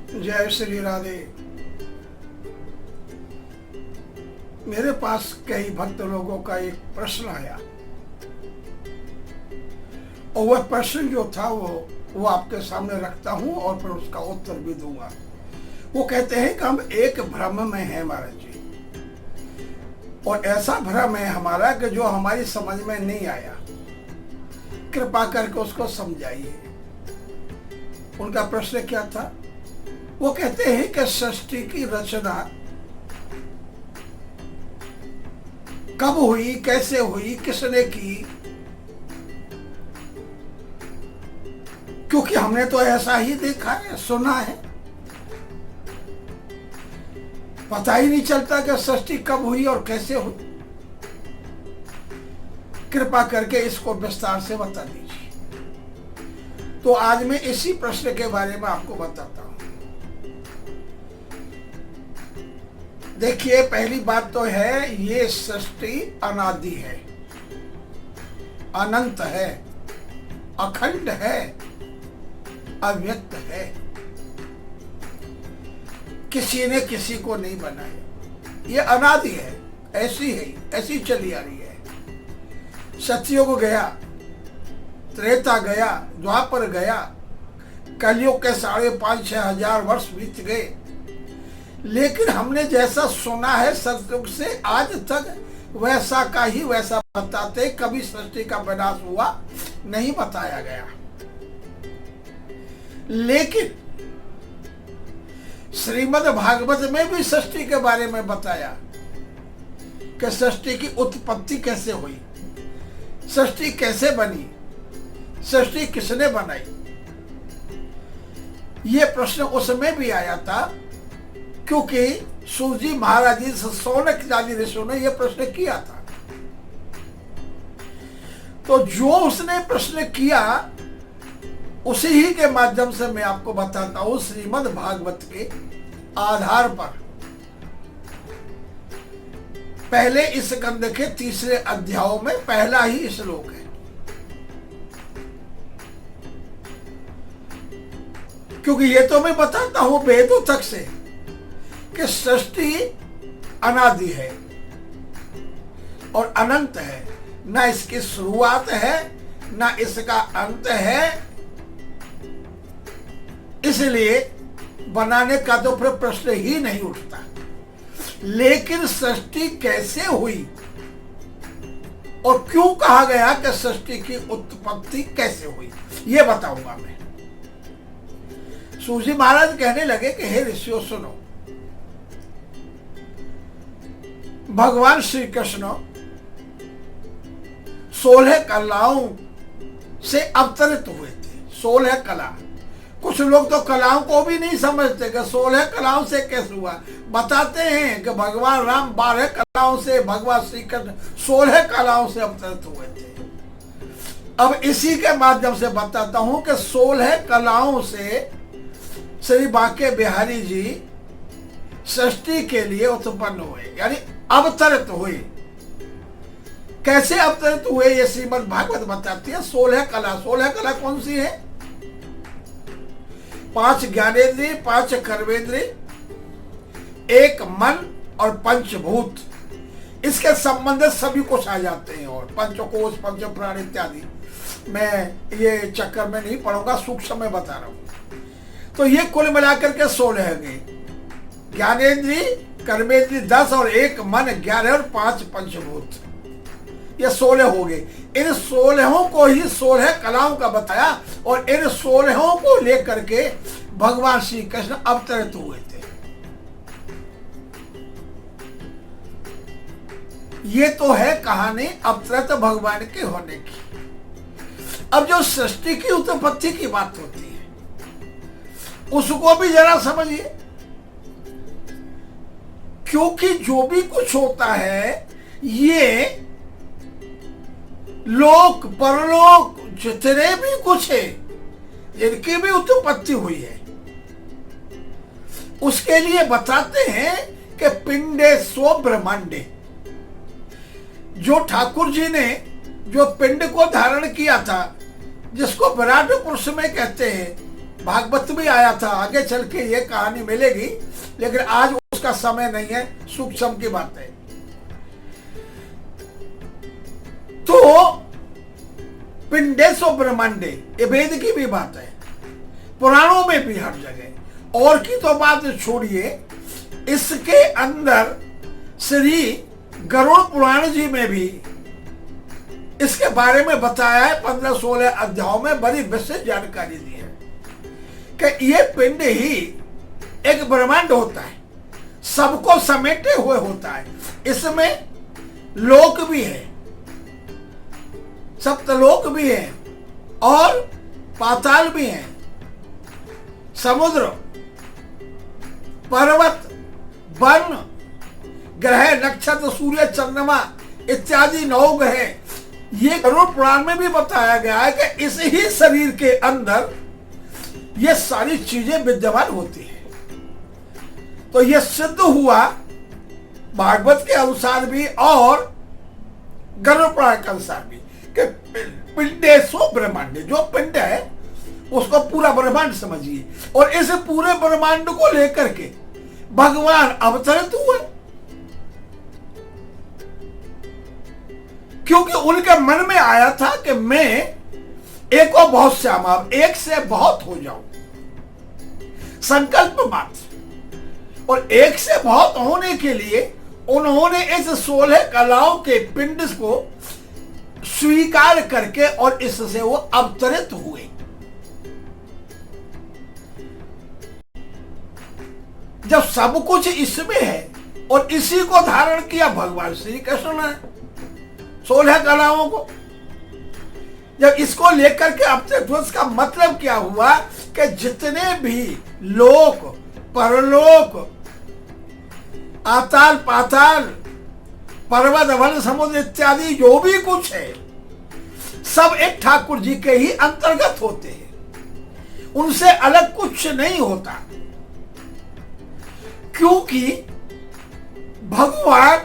जय श्री राधे। मेरे पास कई भक्त लोगों का एक प्रश्न आया और वह प्रश्न जो था वो आपके सामने रखता हूं और फिर उसका उत्तर भी दूंगा। वो कहते हैं कि हम एक भ्रम में हैं महाराज जी, और ऐसा भ्रम है हमारा कि जो हमारी समझ में नहीं आया, कृपा करके उसको समझाइए। उनका प्रश्न क्या था? वो कहते हैं कि सृष्टि की रचना कब हुई, कैसे हुई, किसने की? क्योंकि हमने तो ऐसा ही देखा है, सुना है, पता ही नहीं चलता कि सृष्टि कब हुई और कैसे हुई। कृपा करके इसको विस्तार से बता दीजिए। तो आज मैं इसी प्रश्न के बारे में आपको बताता हूं। देखिए, पहली बात तो है, ये सृष्टि अनादि है, अनंत है, अखंड है, अव्यक्त है। किसी ने किसी को नहीं बनाया, ये अनादि है, ऐसी है, ऐसी चली आ रही है। सतयुग गया, त्रेता गया, द्वापर गया, कलयुग के 5,500-6 हजार वर्ष बीत गए, लेकिन हमने जैसा सुना है सतयुग से आज तक वैसा का ही वैसा बताते, कभी सृष्टि का विनाश हुआ नहीं बताया गया। लेकिन श्रीमद् भागवत में भी सृष्टि के बारे में बताया कि सृष्टि की उत्पत्ति कैसे हुई, सृष्टि कैसे बनी, सृष्टि किसने बनाई। ये प्रश्न उसमें भी आया था, क्योंकि सूत जी महाराज जी सौनक आदि ऋषियों ने यह प्रश्न किया था। तो जो उसने प्रश्न किया उसी ही के माध्यम से मैं आपको बताता हूं। श्रीमद् भागवत के आधार पर पहले इस स्कंद के 3 अध्यायों में पहला ही श्लोक है। क्योंकि ये तो मैं बताता हूं वेदों तक से कि सृष्टि अनादि है और अनंत है, ना इसकी शुरुआत है ना इसका अंत है। इसलिए बनाने का तो फिर प्रश्न ही नहीं उठता। लेकिन सृष्टि कैसे हुई और क्यों कहा गया कि सृष्टि की उत्पत्ति कैसे हुई, यह बताऊंगा मैं। सूत जी महाराज कहने लगे कि हे ऋषियों सुनो, भगवान श्री कृष्ण 16 कलाओं से अवतरित हुए थे। 16 कला, कुछ लोग तो कलाओं को भी नहीं समझते कि 16 कलाओं से कैसे हुआ। बताते हैं कि भगवान राम 12 कलाओं से, भगवान श्री कृष्ण 16 कलाओं से अवतरित हुए थे। अब इसी के माध्यम से बताता हूं कि 16 कलाओं से श्री बांके बिहारी जी सृष्टि के लिए उत्पन्न हुए, यानी अवतरित हुए। कैसे अवतरित हुए ये श्रीमद् भागवत बताती है। 16 कला, 16 कला कौन सी है? 5 ज्ञानेंद्रिय, 5 कर्मेंद्रिय, 1 मन और पंचभूत। इसके संबंधित सभी कुछ आ जाते हैं, और पंचकोश, पंच प्राण इत्यादि। मैं ये चक्कर में नहीं पढ़ूंगा, सूक्ष्म में बता रहा हूं। तो ये कुल मिलाकर के 16 गए। ज्ञानेंद्रिय, कर्मेंद्रिय 10 और 1 मन 11 और 5 पंचभूत, ये 16 हो गए। इन 16 को ही 16 कलाओं का बताया, और इन 16 को लेकर के भगवान श्री कृष्ण अवतरित हुए थे। ये तो है कहानी अवतरित भगवान के होने की। अब जो सृष्टि की उत्पत्ति की बात होती है उसको भी जरा समझिए, क्योंकि जो भी कुछ होता है ये लोक परलोक जितने भी कुछ है जिनकी भी उत्पत्ति हुई है, उसके लिए बताते हैं कि पिंडे स्व ब्रह्मांडे। जो ठाकुर जी ने जो पिंड को धारण किया था, जिसको विराट पुरुष में कहते हैं, भागवत में आया था, आगे चल के ये कहानी मिलेगी, लेकिन आज उसका समय नहीं है, सूक्ष्म की बात है। तो पिंडेशो ब्रह्मांडे, ये वेद की भी बात है, पुराणों में भी हर जगह। और की तो बात छोड़िए, इसके अंदर श्री गरुड़ पुराण जी में भी इसके बारे में बताया है। 15-16 अध्यायों में बड़ी विशेष जानकारी दी है कि ये पिंड ही एक ब्रह्मांड होता है, सबको समेटे हुए होता है। इसमें लोक भी है, सप्तलोक भी है और पाताल भी है, समुद्र, पर्वत, वन, ग्रह, नक्षत्र, सूर्य, चंद्रमा इत्यादि 9 ग्रह। ये गरुड़ पुराण में भी बताया गया है कि इस ही शरीर के अंदर ये सारी चीजें विद्यमान होती है। तो ये सिद्ध हुआ भागवत के अनुसार भी और गरुड़ पुराण के अनुसार भी कि पिंडेशो ब्रह्मांड, जो पिंड है उसको पूरा ब्रह्मांड समझिए। और इस पूरे ब्रह्मांड को लेकर के भगवान अवतरित हुए, क्योंकि उनके मन में आया था कि मैं एक और बहुत श्यामा, एक से बहुत हो जाऊं, संकल्प मात्र। और एक से बहुत होने के लिए उन्होंने इस 16 कलाओं के पिंड को स्वीकार करके और इससे वो अवतरित हुए। जब सब कुछ इसमें है और इसी को धारण किया भगवान श्री कृष्ण ने 16 कलाओं को, जब इसको लेकर के अवतरित हुआ, इसका मतलब क्या हुआ कि जितने भी लोक, परलोक, आताल पाताल, पर्वत, वन, समुद्र इत्यादि जो भी कुछ है, सब एक ठाकुर जी के ही अंतर्गत होते हैं, उनसे अलग कुछ नहीं होता। क्योंकि भगवान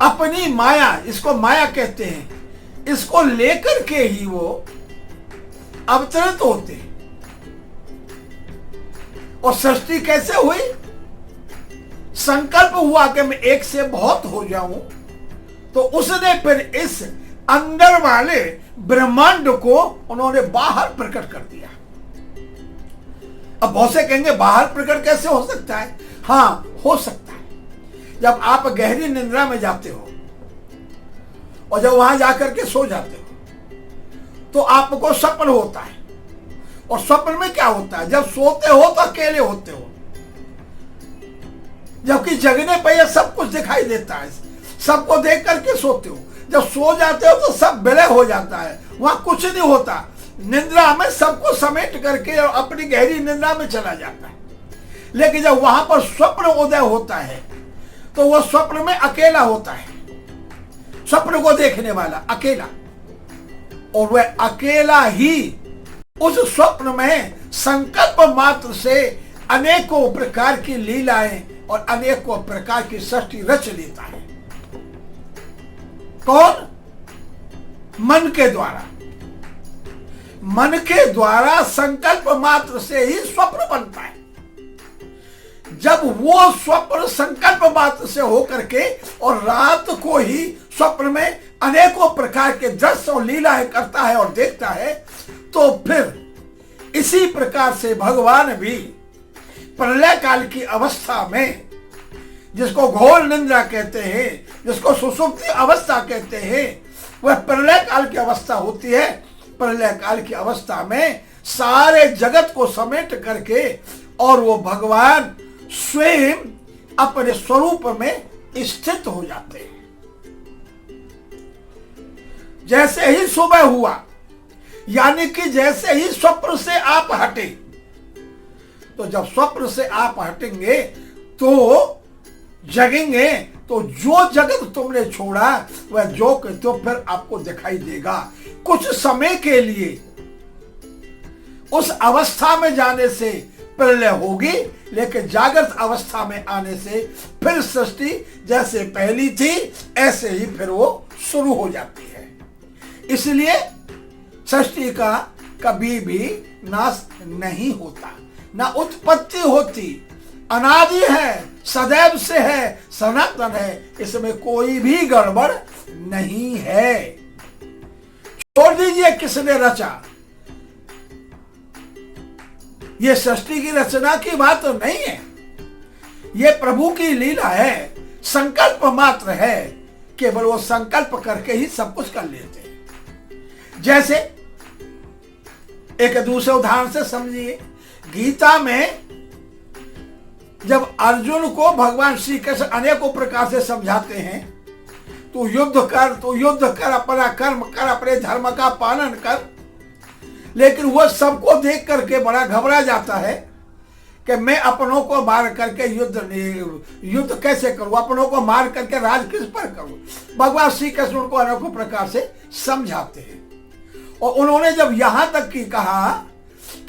अपनी माया, इसको माया कहते हैं, इसको लेकर के ही वो अवतरित होते हैं। और सृष्टि कैसे हुई? संकल्प हुआ कि मैं एक से बहुत हो जाऊं, तो उसने फिर इस अंदर वाले ब्रह्मांड को उन्होंने बाहर प्रकट कर दिया। अब बहुत से कहेंगे बाहर प्रकट कैसे हो सकता है? हाँ, हो सकता है। जब आप गहरी निद्रा में जाते हो और जब वहां जाकर के सो जाते हो तो आपको स्वप्न होता है। और स्वप्न में क्या होता है? जब सोते हो तो अकेले होते हो, जबकि जगने पर यह सब कुछ दिखाई देता है, सबको देख करके सोते हो। जब सो जाते हो तो सब विलय हो जाता है, वहां कुछ नहीं होता। निद्रा में सबको समेट करके और अपनी गहरी निद्रा में चला जाता है। लेकिन जब वहां पर स्वप्न उदय होता है तो वह स्वप्न में अकेला होता है, स्वप्न को देखने वाला अकेला। और वह अकेला ही उस स्वप्न में संकल्प मात्र से अनेकों प्रकार की लीलाएं और अनेकों प्रकार की सृष्टि रच लेता है। कौन? मन के द्वारा। मन के द्वारा संकल्प मात्र से ही स्वप्न बनता है। जब वो स्वप्न संकल्प मात्र से होकर के और रात को ही स्वप्न में अनेकों प्रकार के दृश्य और लीलाएं करता है और देखता है, तो फिर इसी प्रकार से भगवान भी प्रलय काल की अवस्था में, जिसको घोर निद्रा कहते हैं, जिसको सुषुप्ति अवस्था कहते हैं, वह प्रलय काल की अवस्था होती है। प्रलय काल की अवस्था में सारे जगत को समेट करके और वो भगवान स्वयं अपने स्वरूप में स्थित हो जाते हैं। जैसे ही सुबह हुआ, यानी कि जैसे ही स्वप्न से आप हटे, तो जब स्वप्न से आप हटेंगे तो जगेंगे, तो जो जगत तुमने छोड़ा वह जो कि तो फिर आपको दिखाई देगा। कुछ समय के लिए उस अवस्था में जाने से प्रलय होगी, लेकिन जागृत अवस्था में आने से फिर सृष्टि जैसे पहली थी ऐसे ही फिर वो शुरू हो जाती है। इसलिए सृष्टि का कभी भी नाश नहीं होता, ना उत्पत्ति होती, अनादि है, सदैव से है, सनातन है, इसमें कोई भी गड़बड़ नहीं है। छोड़ दीजिए किसने रचा, ये सृष्टि की रचना की बात तो नहीं है, ये प्रभु की लीला है, संकल्प मात्र है, केवल वो संकल्प करके ही सब कुछ कर लेते हैं। जैसे एक दूसरे उदाहरण से समझिए, गीता में जब अर्जुन को भगवान श्री कृष्ण अनेकों प्रकार से समझाते हैं, तू युद्ध कर, अपना कर्म कर, अपने धर्म का पालन कर, लेकिन वो सबको देख करके बड़ा घबरा जाता है कि मैं अपनों को मार करके युद्ध कैसे करूं, अपनों को मार करके राज किस पर करूं। भगवान श्री कृष्ण उनको अनेकों प्रकार से समझाते हैं, और उन्होंने जब यहां तक की कहा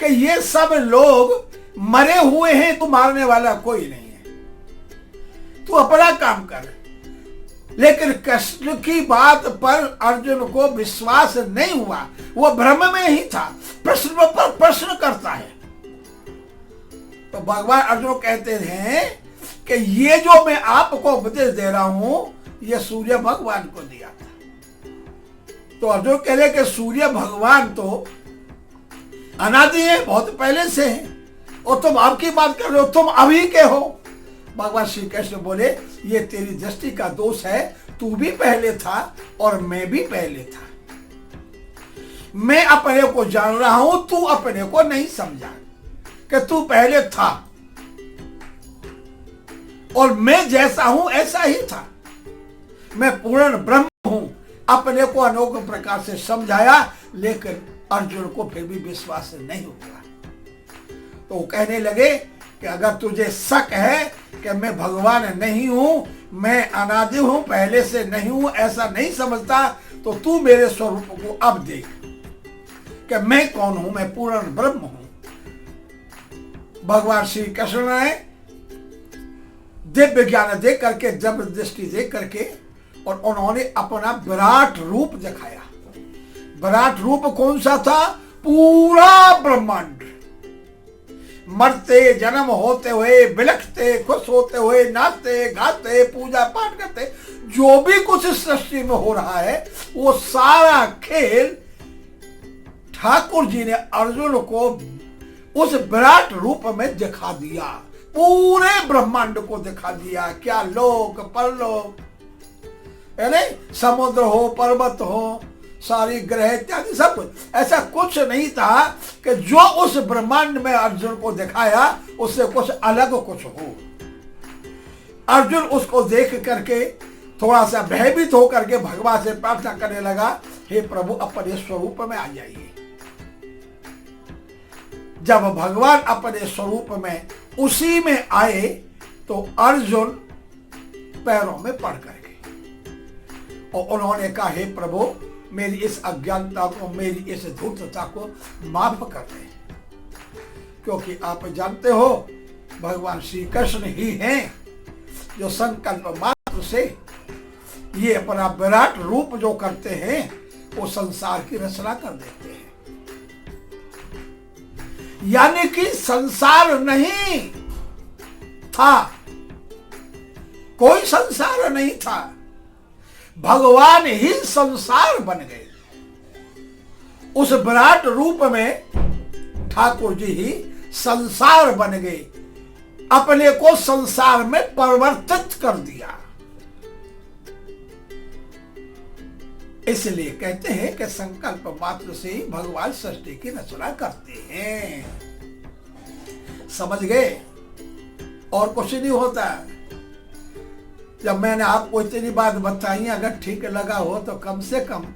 कि ये सब लोग मरे हुए हैं, तू मारने वाला कोई नहीं है, तू अपना काम कर। लेकिन कृष्ण की बात पर अर्जुन को विश्वास नहीं हुआ, वो भ्रम में ही था, प्रश्न पर प्रश्न करता है। तो भगवान अर्जुन कहते हैं कि ये जो मैं आपको उपदेश दे रहा हूं, ये सूर्य भगवान को दिया था। तो अर्जुन कह रहे कि सूर्य भगवान तो अनादि है, बहुत पहले से है, और तुम आपकी बात कर रहे हो, तुम अभी के हो। भगवान श्री कृष्ण बोले ये तेरी दृष्टि का दोष है, तू भी पहले था और मैं भी पहले था। मैं अपने को जान रहा हूं, तू अपने को नहीं समझा कि तू पहले था, और मैं जैसा हूं ऐसा ही था। मैं पूर्ण ब्रह्म हूं, अपने को अनेक प्रकार से समझाया, लेकिन अर्जुन को फिर भी विश्वास नहीं हुआ। तो वो कहने लगे कि अगर तुझे शक है कि मैं भगवान नहीं हूं, मैं अनादि हूं, पहले से नहीं हूं, ऐसा नहीं समझता, तो तू मेरे स्वरूप को अब देख कि मैं कौन हूं, मैं पूर्ण ब्रह्म हूं। भगवान श्री कृष्ण ने दिव्य ज्ञान देख करके, जब दृष्टि देख करके, और उन्होंने अपना विराट रूप दिखाया। विराट रूप कौन सा था? पूरा ब्रह्मांड। मरते, जन्म होते हुए, बिलखते, खुश होते हुए, नाचते गाते, पूजा पाठ करते, जो भी कुछ इस सृष्टि में हो रहा है, वो सारा खेल ठाकुर जी ने अर्जुन को उस विराट रूप में दिखा दिया। पूरे ब्रह्मांड को दिखा दिया। क्या लोक परलोक, समुद्र हो, पर्वत हो, सारी ग्रह इत्यादि सब कुछ, ऐसा कुछ नहीं था कि जो उस ब्रह्मांड में अर्जुन को दिखाया उससे कुछ अलग कुछ हो। अर्जुन उसको देख करके थोड़ा सा भयभीत होकर के भगवान से प्रार्थना करने लगा, हे प्रभु अपने स्वरूप में आ जाइए। जब भगवान अपने स्वरूप में उसी में आए तो अर्जुन पैरों में पड़ कर गए, और उन्होंने कहा, हे प्रभु मेरी इस अज्ञानता को, मेरी इस धूर्तता को माफ कर दे, क्योंकि आप जानते हो भगवान श्री कृष्ण ही हैं जो संकल्प मात्र से ये अपना विराट रूप जो करते हैं, वो संसार की रचना कर देते हैं। यानी कि संसार नहीं था, कोई संसार नहीं था, भगवान ही संसार बन गए। उस विराट रूप में ठाकुर जी ही संसार बन गए, अपने को संसार में परिवर्तित कर दिया। इसलिए कहते हैं कि संकल्प मात्र से ही भगवान सृष्टि की रचना करते हैं। समझ गए? और कुछ नहीं होता। जब मैंने आपको इतनी बात बताई, अगर ठीक लगा हो तो कम से कम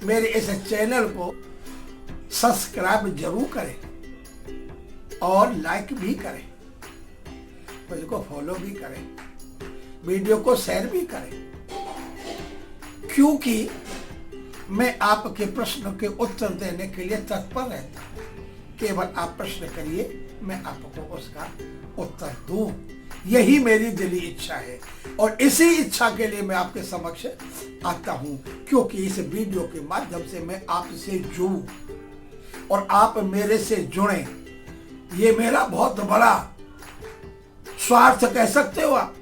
मेरे इस चैनल को सब्सक्राइब जरूर करें और लाइक भी करें, मुझको फॉलो भी करें, वीडियो को शेयर भी करें, क्योंकि मैं आपके प्रश्नों के उत्तर देने के लिए तत्पर रहता हूं। केवल आप प्रश्न करिए, मैं आपको उसका उत्तर दूं। यही मेरी दिली इच्छा है, और इसी इच्छा के लिए मैं आपके समक्ष आता हूं, क्योंकि इस वीडियो के माध्यम से मैं आपसे जुड़ूं, और आप मेरे से जुड़े, ये मेरा बहुत बड़ा स्वार्थ कह सकते हो आप।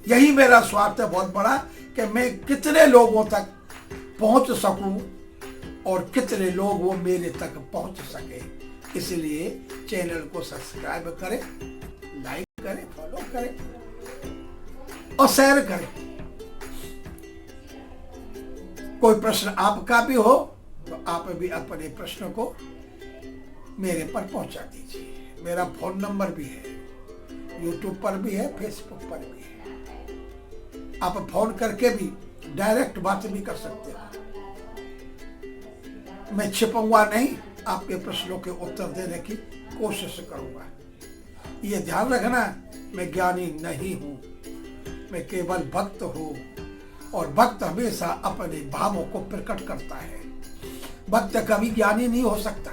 यही मेरा स्वार्थ है बहुत बड़ा, कि मैं कितने लोगों तक पहुंच सकूं और कितने लोग वो मेरे तक पहुंच सके। इसलिए चैनल को सब्सक्राइब करें, लाइक करें, फॉलो करें और शेयर करें। कोई प्रश्न आपका भी हो तो आप भी अपने प्रश्न को मेरे पर पहुंचा दीजिए। मेरा फोन नंबर भी है, यूट्यूब पर भी है, फेसबुक पर भी है। आप फोन करके भी डायरेक्ट बात भी कर सकते हो। मैं छिपाऊंगा नहीं, आपके प्रश्नों के उत्तर देने की कोशिश करूंगा। ये ध्यान रखना, मैं ज्ञानी नहीं हूं, मैं केवल भक्त हूं। और भक्त हमेशा अपने भावों को प्रकट करता है। भक्त कभी ज्ञानी नहीं हो सकता,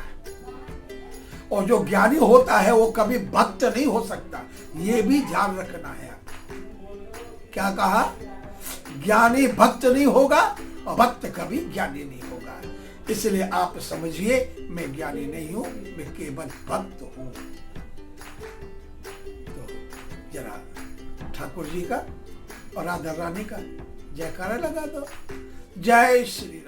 और जो ज्ञानी होता है वो कभी भक्त नहीं हो सकता। ये भी ध्यान रखना है। क्या कहा? ज्ञानी भक्त नहीं होगा और भक्त कभी ज्ञानी नहीं होगा। इसलिए आप समझिए, मैं ज्ञानी नहीं हूं, मैं केवल भक्त हूं। तो जरा ठाकुर जी का और राधा रानी का जयकारा लगा दो। जय श्री राम।